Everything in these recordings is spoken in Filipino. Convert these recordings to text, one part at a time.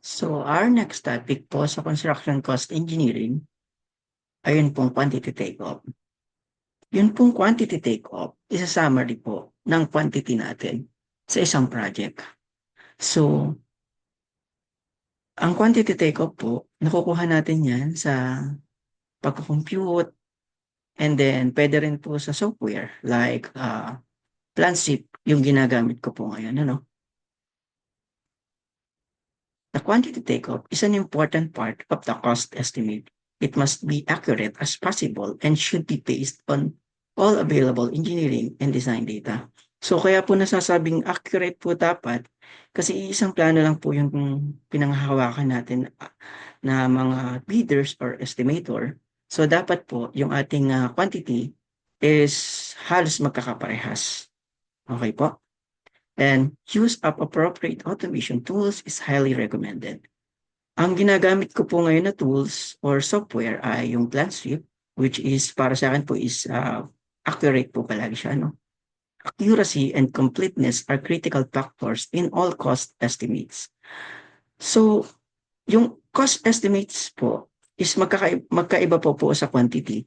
So, our next topic po sa construction cost engineering ayun pong quantity takeoff. Yun pong quantity takeoff, isa-summary po ng quantity natin sa isang project. So, ang quantity takeoff po, nakukuha natin yan sa pagko-compute and then pwede rin po sa software like Plansip yung ginagamit ko po ngayon. Ano? The quantity takeoff is an important part of the cost estimate. It must be accurate as possible and should be based on all available engineering and design data. So kaya po nasasabing accurate po dapat kasi isang plano lang po yung pinanghahawakan natin na mga bidders or estimator. So dapat po yung ating quantity is halos magkakaparehas. Okay po? And use of appropriate automation tools is highly recommended. Ang ginagamit ko po ngayon na tools or software ay yung Planswip, which is para sa akin po is accurate po palagi siya. No? Accuracy and completeness are critical factors in all cost estimates. So, yung cost estimates po is magkaiba po sa quantity.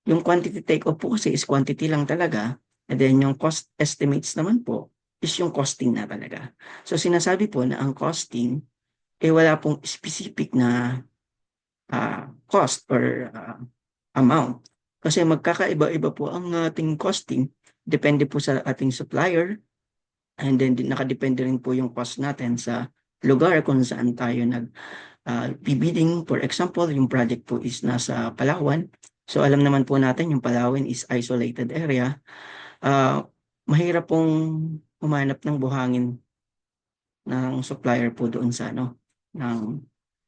Yung quantity take-off po kasi is quantity lang talaga. And then yung cost estimates naman po is yung costing na talaga. So sinasabi po na ang costing wala pong specific na cost or amount. Kasi magkakaiba-iba po ang ating costing. Depende po sa ating supplier. And then nakadepende rin po yung cost natin sa lugar kung saan tayo bibidding. For example, yung project po is nasa Palawan. So alam naman po natin yung Palawan is isolated area. Mahirap pong humanap ng buhangin ng supplier po doon sa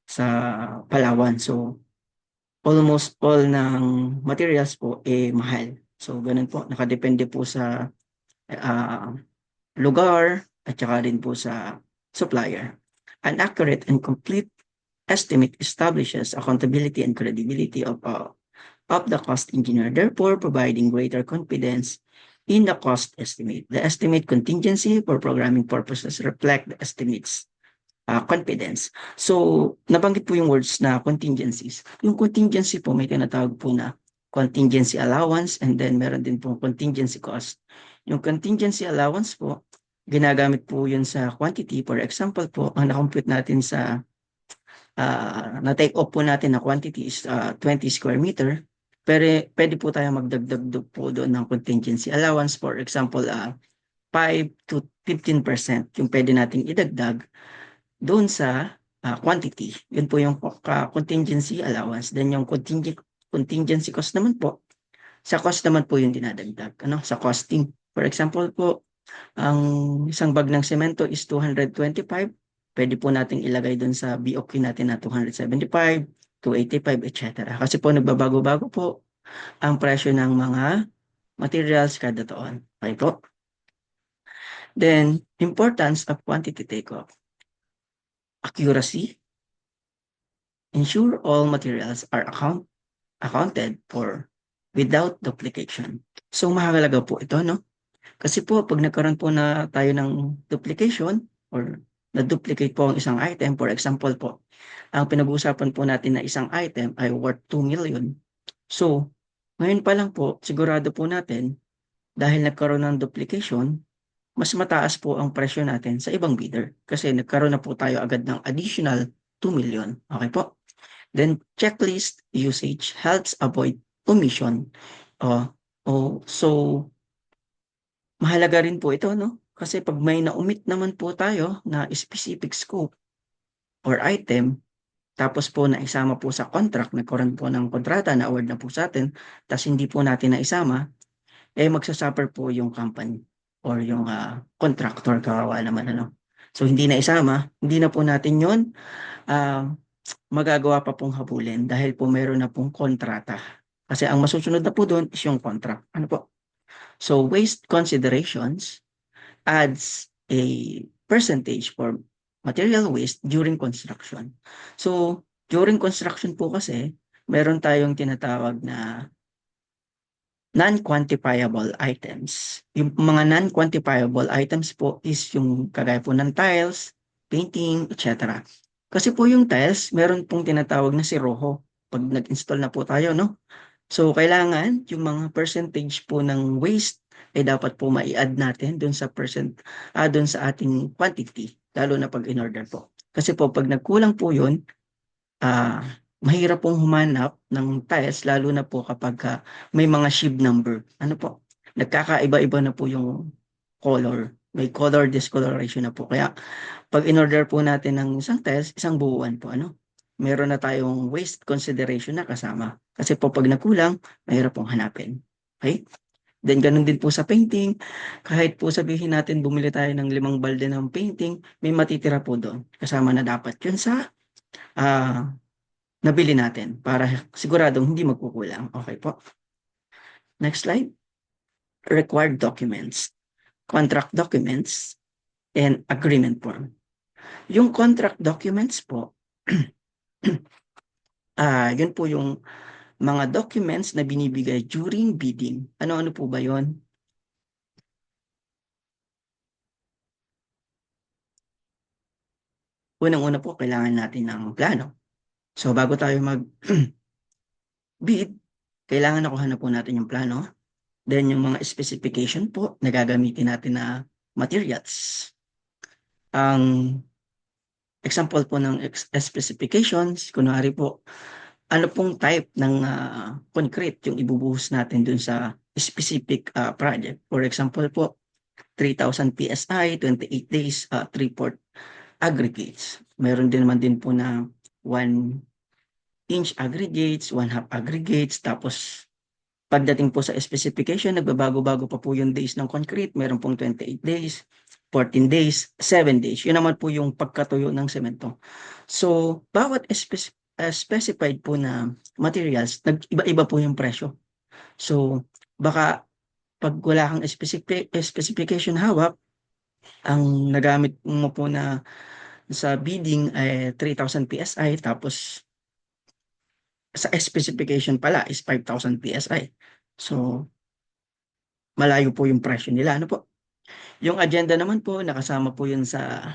sa Palawan. So almost all ng materials po mahal. So ganun po, nakadepende po sa lugar at saka rin po sa supplier. An accurate and complete estimate establishes accountability and credibility of the cost engineer, therefore providing greater confidence in the cost estimate. The estimate contingency for programming purposes reflect the estimate's confidence. So, nabanggit po yung words na contingencies. Yung contingency po, may tinatawag po na contingency allowance and then meron din po contingency cost. Yung contingency allowance po, ginagamit po yun sa quantity. For example po, ang na-compute natin sa na-take off po natin na quantity is 20 square meter. Pero pwede po tayo magdagdag po doon ng contingency allowance. For example, 5 to 15% yung pwede nating idagdag doon sa quantity. Yun po yung contingency allowance. Then yung contingency cost naman po, sa cost naman po yung dinadagdag. Sa costing. For example po, ang isang bag ng semento is 225. Pwede po nating ilagay doon sa BOQ natin na 275, 285, etc. Kasi po nagbabago-bago po ang presyo ng mga materials kada taon. Okay po? Then, importance of quantity takeoff. Accuracy. Ensure all materials are accounted for without duplication. So, mahalaga po ito, no? Kasi po, pag nagkaroon po na tayo ng duplication or na-duplicate po ang isang item, for example po, ang pinag-uusapan po natin na isang item ay worth 2 million. So, ngayon pa lang po, sigurado po natin, dahil nagkaroon ng duplication, mas mataas po ang presyo natin sa ibang bidder. Kasi nagkaroon na po tayo agad ng additional 2 million. Okay po? Then, checklist usage helps avoid omission. So, mahalaga rin po ito, no? Kasi pag may na-omit naman po tayo na specific scope or item, tapos po naisama po sa contract, nagkaroon po ng kontrata na award na po sa atin, tapos hindi po natin naisama, magsasuffer po yung company or yung contractor, kawawa naman, ano? So, hindi na isama, hindi na po natin yun magagawa pa pong habulin dahil po meron na pong kontrata. Kasi ang masusunod na po doon is yung contract. Ano po? So, waste considerations adds a percentage for material waste during construction. So, during construction po kasi, meron tayong tinatawag na non-quantifiable items. Yung mga non-quantifiable items po is yung kagaya po ng tiles, painting, etc. Kasi po yung tiles, meron pong tinatawag na si Rojo pag nag-install na po tayo, no? So, kailangan yung mga percentage po ng waste ay dapat po mai-add natin dun sa ating quantity, lalo na pag in-order po. Kasi po, pag nagkulang po yun, ah, mahirap pong humanap ng tiles, lalo na po kapag may mga SHIB number. Ano po? Nagkakaiba-iba na po yung color. May color discoloration na po. Kaya pag in-order po natin ng isang tiles, isang buuan po, ano? Meron na tayong waste consideration na kasama. Kasi po pag nagkulang, mahirap pong hanapin. Okay? Then ganun din po sa painting. Kahit po sabihin natin bumili tayo ng 5 balde ng painting, may matitira po doon. Kasama na dapat yun sa ah, nabili natin para siguradong hindi magkukulang. Okay po. Next slide. Required documents, contract documents, and agreement form. Yung contract documents po, yun po yung mga documents na binibigay during bidding. Ano-ano po ba yun? Unang-una po, kailangan natin ng plano. So, bago tayo mag-bid, kailangan nakuha na po natin yung plano. Then, yung mga specification po na gagamitin natin na materials. Ang example po ng specifications, kunwari po, ano pong type ng concrete yung ibubuhos natin dun sa specific project. For example po, 3,000 PSI, 28 days, 3/4 aggregates. Meron din naman din po na 1 inch aggregates, 1/2 aggregates, tapos pagdating po sa specification, nagbabago-bago pa po yung days ng concrete. Meron pong 28 days, 14 days, 7 days. Yun naman po yung pagkatuyo ng semento. So, bawat specified po na materials, nag-iba-iba po yung presyo. So, baka pag wala kang specification hawak, ang nagamit mo po na sa bidding ay 3,000 PSI, tapos sa specification pala is 5,000 PSI. So, malayo po yung presyo nila. Ano po? Yung agenda naman po, nakasama po yun sa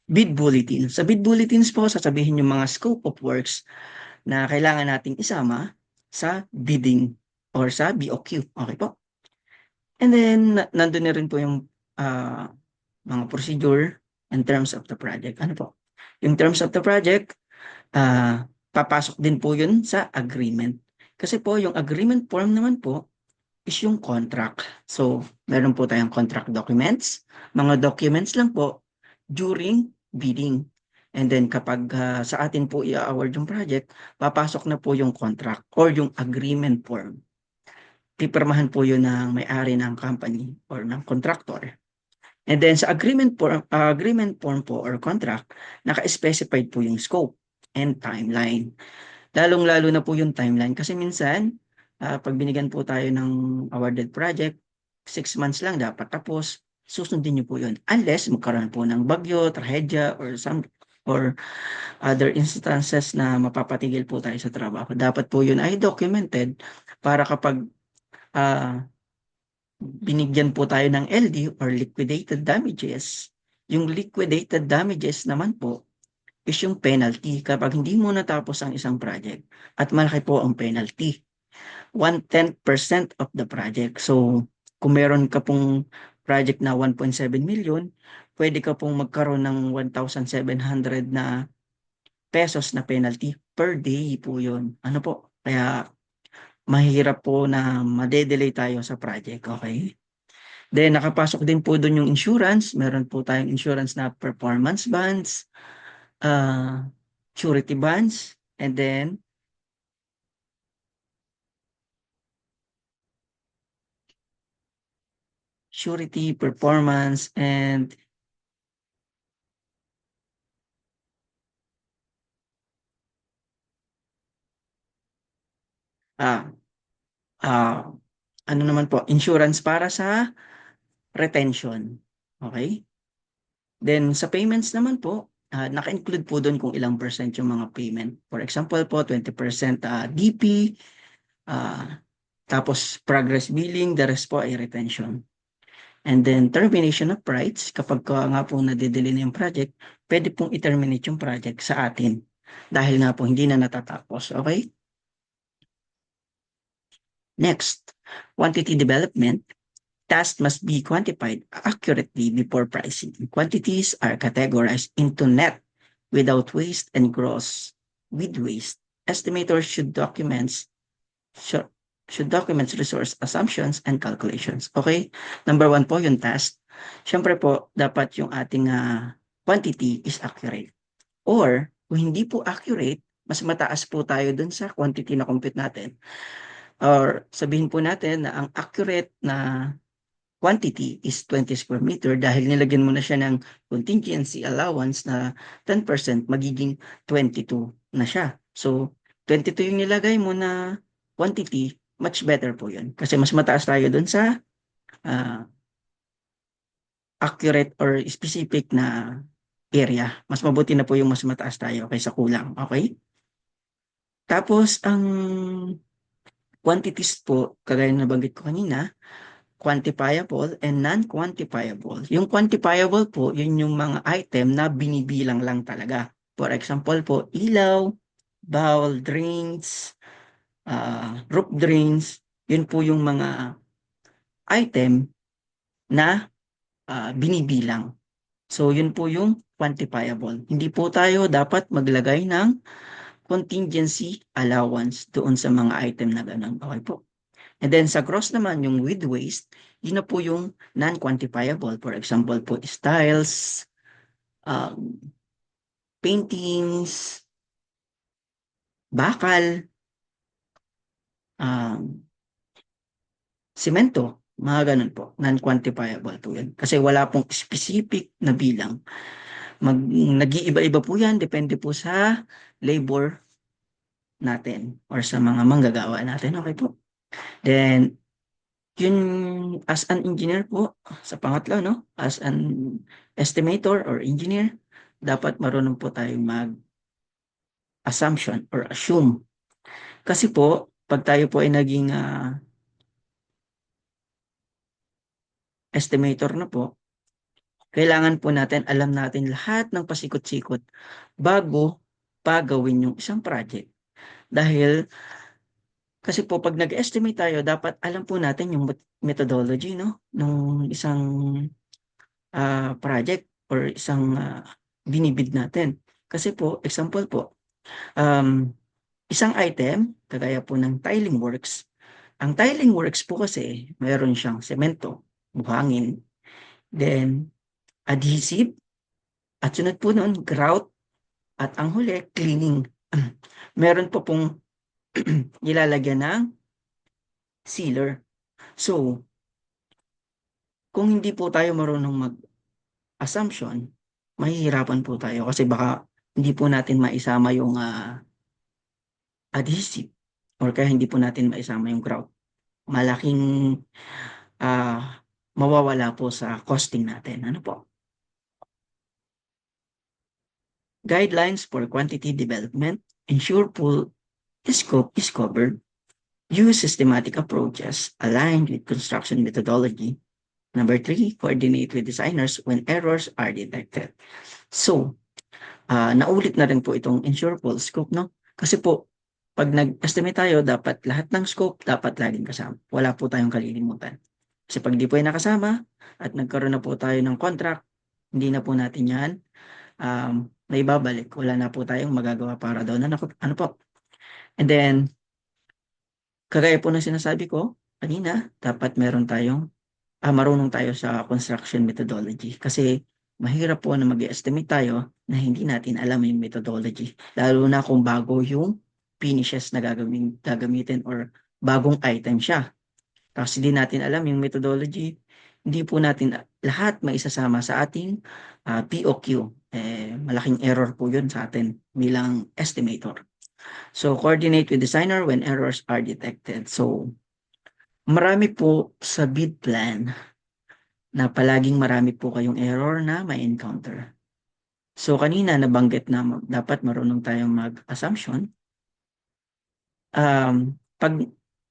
bid bulletin. Sa bid bulletins po, sasabihin yung mga scope of works na kailangan nating isama sa bidding or sa BOQ. Okay po? And then, nandun na rin po yung mga procedure in terms of the project. Ano po? Yung terms of the project, papasok din po yun sa agreement. Kasi po, yung agreement form naman po is yung contract. So, meron po tayong contract documents. Mga documents lang po during bidding. And then kapag sa atin po i-award yung project, papasok na po yung contract or yung agreement form. Pipirmahan po yun ng may-ari ng company or ng contractor. And then sa agreement form po or contract, naka-specified po yung scope and timeline. Lalong-lalo na po yung timeline kasi minsan, pag binigyan po tayo ng awarded project, 6 months lang dapat tapos, susundin niyo po yun. Unless magkaroon po ng bagyo, trahedya, or other instances na mapapatigil po tayo sa trabaho. Dapat po yun ay documented para kapag binigyan po tayo ng LD or liquidated damages, yung liquidated damages naman po is yung penalty kapag hindi mo natapos ang isang project at malaki po ang penalty. 1/10% of the project. So, kung meron ka pong project na 1.7 million, pwede ka pong magkaroon ng 1,700 na pesos na penalty per day po yun. Ano po? Kaya mahirap po na madedelay tayo sa project. Okay? Then, nakapasok din po doon yung insurance. Meron po tayong insurance na performance bonds, uh, surety bonds, and then surety, performance, and ah, ah, ano naman po, insurance para sa retention. Okay? Then sa payments naman po, naka-include po doon kung ilang percent yung mga payment. For example po, 20% DP, tapos progress billing, the rest po ay retention. And then termination of rights, kapag nga po nade-delay na yung project, pwede pong i-terminate yung project sa atin dahil nga po hindi na natatapos. Okay? Next, quantity development. Tasks must be quantified accurately before pricing. Quantities are categorized into net, without waste, and gross with waste. Estimators should, should document resource assumptions and calculations. Okay? Number one po yung task. Siyempre po, dapat yung ating quantity is accurate. Or, kung hindi po accurate, mas mataas po tayo dun sa quantity na compute natin. Or sabihin po natin na ang accurate na quantity is 20 square meter dahil nilagyan mo na siya ng contingency allowance na 10%, magiging 22 na siya. So, 22 yung nilagay mo na quantity, much better po yun. Kasi mas mataas tayo dun sa uh, accurate or specific na area. Mas mabuti na po yung mas mataas tayo kaysa kulang. Okay? Tapos, ang quantities po, kagaya na nabanggit ko kanina, quantifiable and non-quantifiable. Yung quantifiable po, yun yung mga item na binibilang lang talaga. For example po, ilaw, bowl, drinks, roof drains, yun po yung mga item na binibilang. So, yun po yung quantifiable. Hindi po tayo dapat maglagay ng contingency allowance doon sa mga item na ganun. Okay po. And then sa gross naman, yung with waste, yun na po yung non-quantifiable. For example po, styles, um, paintings, bakal, um, semento, mga ganun po. Non-quantifiable po yun. Kasi wala pong specific na bilang. Nag-iiba-iba po yan, depende po sa labor natin or sa mga manggagawa natin. Okay po. Then, yun, as an engineer po, sa pangatlo, no? As an estimator or engineer, dapat marunong po tayong mag-assumption or assume. Kasi po, pag tayo po ay naging estimator na po, kailangan po natin, alam natin lahat ng pasikot-sikot bago pa gawin yung isang project. Dahil, kasi po, pag nag-estimate tayo, dapat alam po natin yung methodology, no? Nung isang project or isang binibid natin. Kasi po, example po, um, isang item, kagaya po ng tiling works, ang tiling works po kasi, mayroon siyang semento, buhangin, then adhesive, at sunod po noon, grout, at ang huli, cleaning. Meron po pong nilalagyan ng sealer. So, kung hindi po tayo marunong mag-assumption, mahihirapan po tayo kasi baka hindi po natin maisama yung adhesive or kaya hindi po natin maisama yung grout. Malaking mawawala po sa costing natin. Ano po? Guidelines for quantity development. Ensure full scope is covered. Use systematic approaches aligned with construction methodology. Number 3, coordinate with designers when errors are detected. So, naulit na rin po itong ensure full scope, no? Kasi po, pag nag-estimate tayo, dapat lahat ng scope dapat laging kasama. Wala po tayong kalilimutan. Kasi pag di po yan nakasama at nagkaroon na po tayo ng contract, hindi na po natin yan naibabalik. Wala na po tayong magagawa para doon. Ano po? And then, kagaya po ng sinasabi ko kanina, dapat meron tayong marunong tayo sa construction methodology. Kasi mahirap po na mag-estimate tayo na hindi natin alam yung methodology. Lalo na kung bago yung finishes na gagamitin or bagong item siya. Tapos hindi natin alam yung methodology, hindi po natin lahat maisasama sa ating POQ. Malaking error po yun sa atin bilang estimator. So, coordinate with designer when errors are detected. So, marami po sa bid plan na palaging marami po kayong error na may encounter. So, kanina nabanggit na dapat marunong tayong mag-assumption.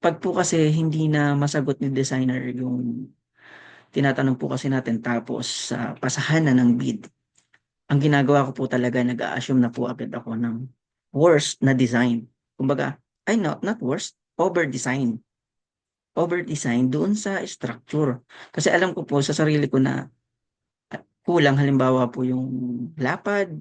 Pag po kasi hindi na masagot ni designer tinatanong po kasi natin tapos pasahan na ng bid. Ang ginagawa ko po talaga, nag-a-assume na po agad ako ng worst na design. Kumbaga, ay no, not worst, over-design. Over-design doon sa structure. Kasi alam ko po sa sarili ko na kulang, halimbawa po yung lapad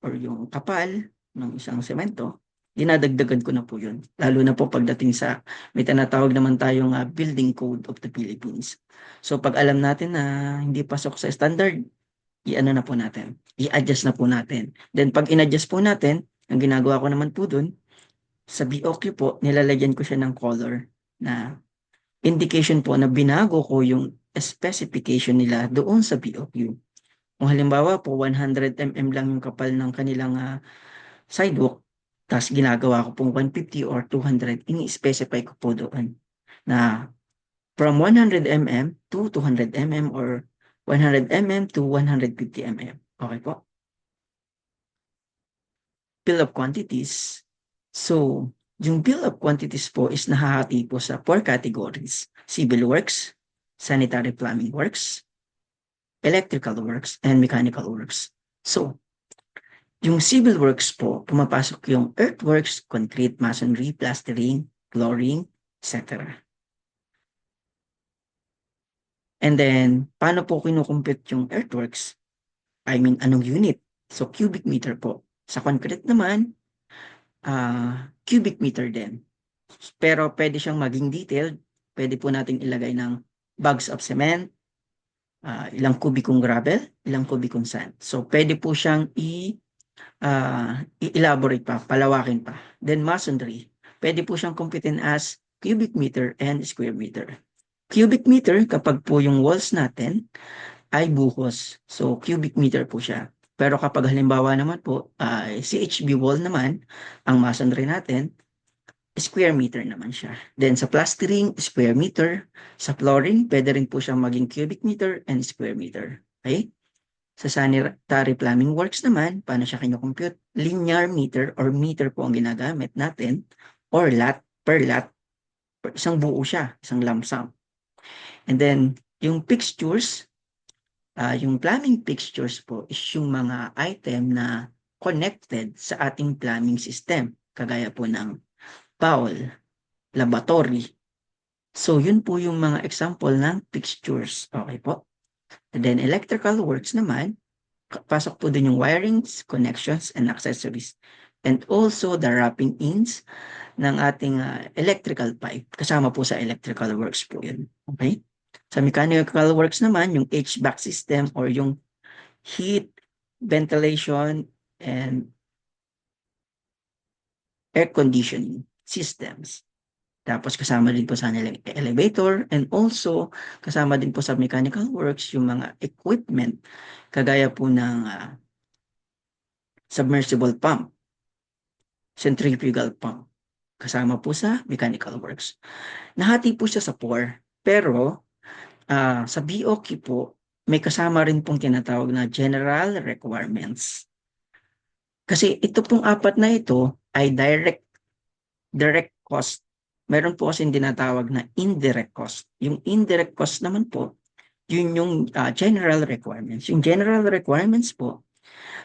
or yung kapal ng isang semento, dinadagdagan ko na po yun. Lalo na po pagdating sa, may tinatawag naman tayong Building Code of the Philippines. So pag alam natin na hindi pasok sa standard, i-ano na po natin, i-adjust na po natin. Then pag in-adjust po natin, ang ginagawa ko naman po dun, sa BOQ po, nilalagyan ko siya ng color na indication po na binago ko yung specification nila doon sa BOQ. Kung halimbawa po 100 mm lang yung kapal ng kanilang sidewalk, tapos ginagawa ko pong 150 or 200, ini-specify ko po doon na from 100 mm to 200 mm or 100 mm to 150 mm. Okay po? Bill of quantities. So, yung bill of quantities po is nahahati po sa 4 categories: civil works, sanitary plumbing works, electrical works, and mechanical works. So, yung civil works po, pumapasok yung earthworks, concrete, masonry, plastering, flooring, etc. And then, paano po kinukumpute yung earthworks? I mean, anong unit? So, cubic meter po. Sa concrete naman, cubic meter din. Pero pwede siyang maging detailed. Pwede po nating ilagay ng bags of cement, ilang kubikong gravel, ilang kubikong sand. So, pwede po siyang i-elaborate pa, palawakin pa. Then, masonry. Pwede po siyang kumpitin as cubic meter and square meter. Cubic meter, kapag po yung walls natin ay buhos. So, cubic meter po siya. Pero kapag halimbawa naman po, CHB wall naman, ang masonry natin, square meter naman siya. Then sa plastering, square meter. Sa flooring, pwede rin po siyang maging cubic meter and square meter. Okay? Sa sanitary plumbing works naman, paano siya kinocompute? Linear meter or meter po ang ginagamit natin or lot per lot. Isang buo siya, isang lump sum. And then, yung fixtures, yung plumbing fixtures po is yung mga item na connected sa ating plumbing system. Kagaya po ng bowl, lavatory. So, yun po yung mga example ng fixtures. Okay po? And then, electrical works naman, pasok po din yung wirings, connections, and accessories. And also, the wrapping ins ng ating electrical pipe. Kasama po sa electrical works po yun. Okay? Sa mechanical works naman, yung HVAC system or yung heat, ventilation, and air conditioning systems. Tapos kasama din po sa elevator and also kasama din po sa mechanical works yung mga equipment kagaya po ng submersible pump, centrifugal pump. Kasama po sa mechanical works. Nahati po siya sa 4, pero sa BOQ po, may kasama rin pong tinatawag na general requirements. Kasi ito pong 4 na ito ay direct cost. Meron po kasi tinatawag na indirect cost. Yung indirect cost naman po, yun yung general requirements. Yung general requirements po,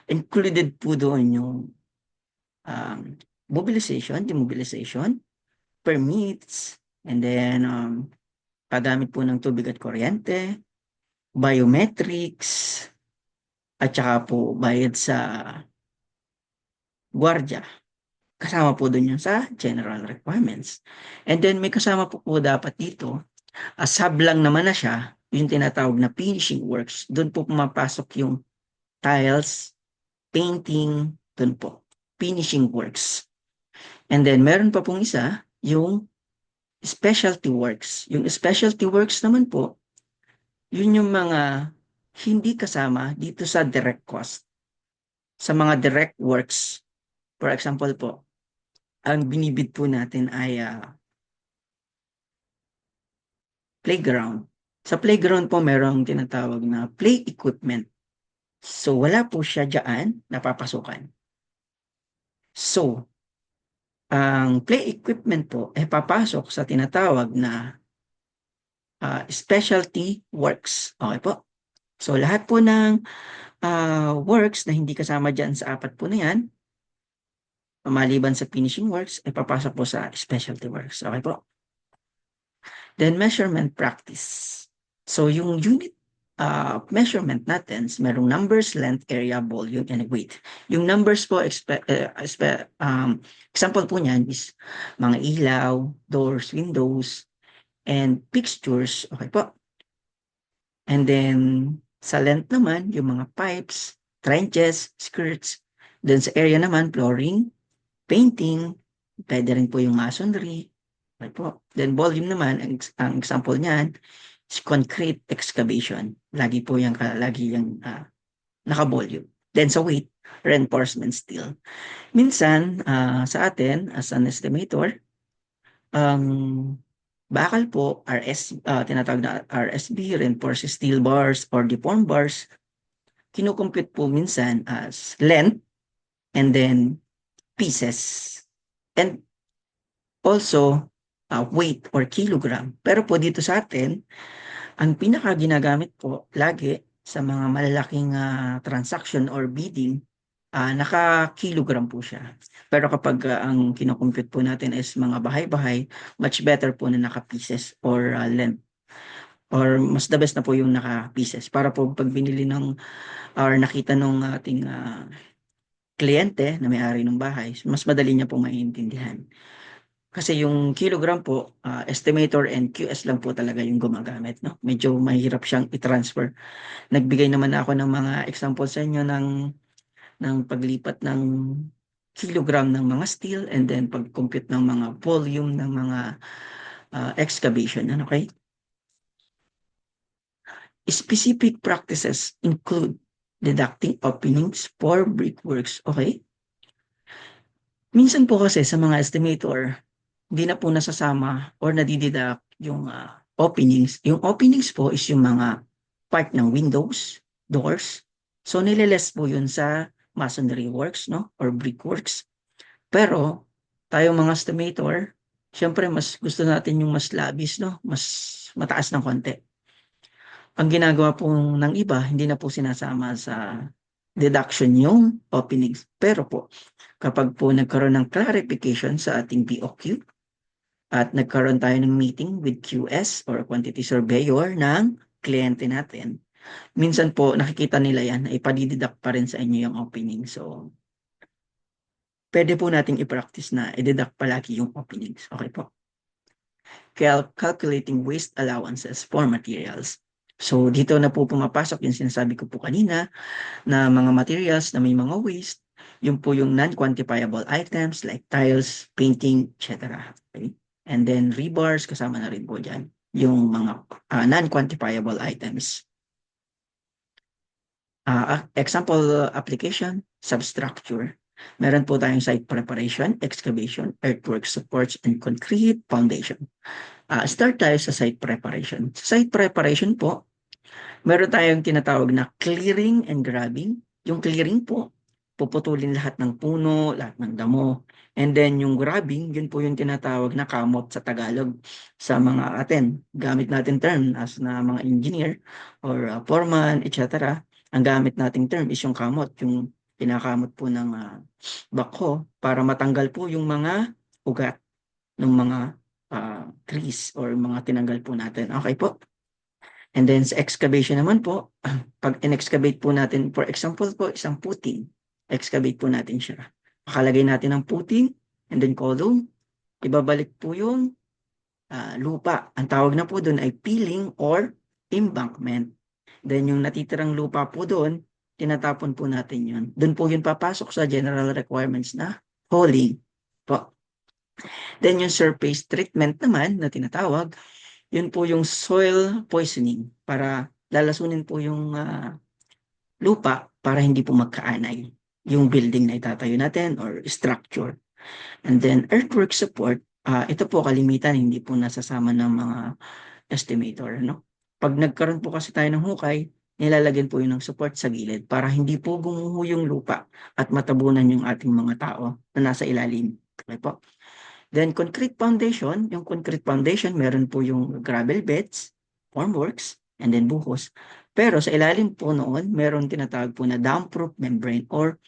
included po doon yung mobilization, demobilization, permits, and then paggamit po ng tubig at kuryente, biometrics, at saka po bayad sa gwardiya. Kasama po doon yun sa general requirements. And then may kasama po dapat dito, sablang naman na siya, yung tinatawag na finishing works. Doon po pumapasok yung tiles, painting, doon po. Finishing works. And then meron pa pong isa, yung specialty works. Yung specialty works naman po, yun yung mga hindi kasama dito sa direct cost. Sa mga direct works, for example po, ang binibid po natin ay playground. Sa playground po, merong tinatawag na play equipment. So, wala po siya dyan napapasukan. So, ang play equipment po ay papasok sa tinatawag na specialty works. Okay po. So lahat po ng works na hindi kasama dyan sa apat po na yan, maliban sa finishing works, ay papasok po sa specialty works. Okay po. Then measurement practice. So yung unit measurement natin, merong numbers, length, area, volume, and weight. Yung numbers po, example po niyan is mga ilaw, doors, windows, and fixtures. Okay po. And then sa length naman, yung mga pipes, trenches, skirts. Then sa area naman, flooring, painting, pwede rin po yung masonry. Okay po. Then volume naman, ang example niyan, is concrete excavation. Lagi po yung naka-volume. Then sa weight, reinforcement steel. Minsan, sa atin, as an estimator, bakal po, tinatawag na RSB, reinforced steel bars or deformed bars, kinukompute po minsan as length and then pieces. And also, weight or kilogram. Pero po dito sa atin, ang pinaka ginagamit po lagi sa mga malalaking transaction or bidding, naka-kilogram po siya. Pero kapag ang kinocompute po natin is mga bahay-bahay, much better po na naka-pieces or length. Or mas the best na po yung naka-pieces. Para po pag binili ng or nakita nung ating kliyente na may-ari ng bahay, mas madali niya po maiintindihan. Kasi yung kilogram po, estimator and QS lang po talaga yung gumagamit. No? Medyo mahirap siyang i-transfer. Nagbigay naman ako ng mga example sa inyo ng paglipat ng kilogram ng mga steel and then pag-compute ng mga volume ng mga excavation. Okay? Specific practices include deducting openings for brickworks. Okay? Minsan po kasi sa mga estimator, hindi na po nasasama or nadideduct yung openings. Yung openings po is yung mga part ng windows, doors. So nililess po yun sa masonry works, no? Or brickworks. Pero tayo mga estimator, syempre mas gusto natin yung mas labis, no? Mas mataas ng konti. Ang ginagawa po ng iba, hindi na po sinasama sa deduction yung openings. Pero po, kapag po nagkaroon ng clarification sa ating BOQ, at nagkaroon tayo ng meeting with QS or quantity surveyor ng kliyente natin, minsan po nakikita nila yan na ipadideduct pa rin sa inyo yung opening. So, pwede po nating i-practice na i-deduct palagi yung openings. Okay po. Calculating waste allowances for materials. So, dito na po pumapasok yung sinasabi ko po kanina na mga materials na may mga waste, yung po yung non-quantifiable items like tiles, painting, etc. Okay? And then rebars, kasama na rin po dyan yung mga non-quantifiable items. Example application, substructure. Meron po tayong site preparation, excavation, earthwork supports, and concrete foundation. Start tayo sa site preparation. Sa site preparation po, meron tayong tinatawag na clearing and grubbing. Yung clearing po, puputulin lahat ng puno, lahat ng damo. And then yung grubbing, yun po yung tinatawag na kamot sa Tagalog sa mga atin. Gamit natin term as na mga engineer or foreman, etc. Ang gamit nating term is yung kamot, yung pinakamot po ng backhoe para matanggal po yung mga ugat ng mga trees or mga tinanggal po natin. Okay po? And then sa excavation naman po, pag in-excavate po natin, for example po, isang puting, excavate po natin siya. Pakalagay natin ang puting, and then column, ibabalik po yung lupa. Ang tawag na po doon ay peeling or embankment. Then yung natitirang lupa po doon, tinatapon po natin yun. Doon po yun papasok sa general requirements na hauling po. Then yung surface treatment naman na tinatawag, yun po yung soil poisoning para lalasunin po yung lupa para hindi po magkaanay yung building na itatayo natin or structure. And then earthwork support, ito po kalimitan, hindi po nasasama ng mga estimator. No? Pag nagkaroon po kasi tayo ng hukay, nilalagyan po yun ng support sa gilid para hindi po gumuho yung lupa at matabunan yung ating mga tao na nasa ilalim. Okay po? Then concrete foundation, yung concrete foundation, meron po yung gravel beds, formworks, and then buhos. Pero sa ilalim po noon, meron tinatawag po na damp-proof membrane or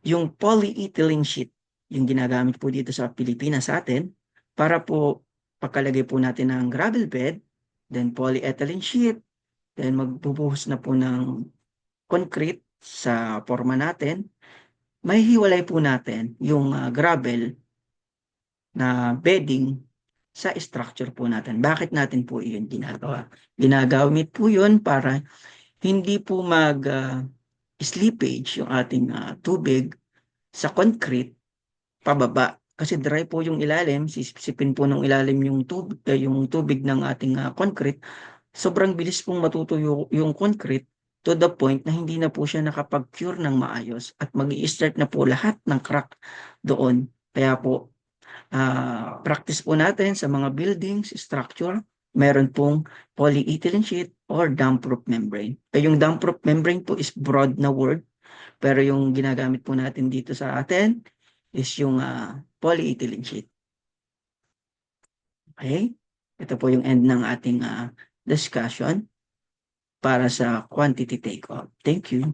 yung polyethylene sheet, yung ginagamit po dito sa Pilipinas sa atin, para po pagkalagay po natin ng gravel bed, then polyethylene sheet, then magbubuhos na po ng concrete sa forma natin, may hiwalay po natin yung gravel na bedding sa structure po natin. Bakit natin po iyon ginagawa? Ginagamit po yun para hindi po slippage yung ating tubig sa concrete pababa. Kasi dry po yung ilalim, sisipin po ng ilalim yung tubig ng ating concrete. Sobrang bilis pong matutuyo yung concrete to the point na hindi na po siya nakapag-cure ng maayos at mag-i-start na po lahat ng crack doon. Kaya po, practice po natin sa mga buildings, structure, meron pong polyethylene sheet or damp-proof membrane. Yung damp-proof membrane po is broad na word, pero yung ginagamit po natin dito sa atin is yung polyethylene sheet. Okay? Ito po yung end ng ating discussion para sa quantity takeoff. Thank you.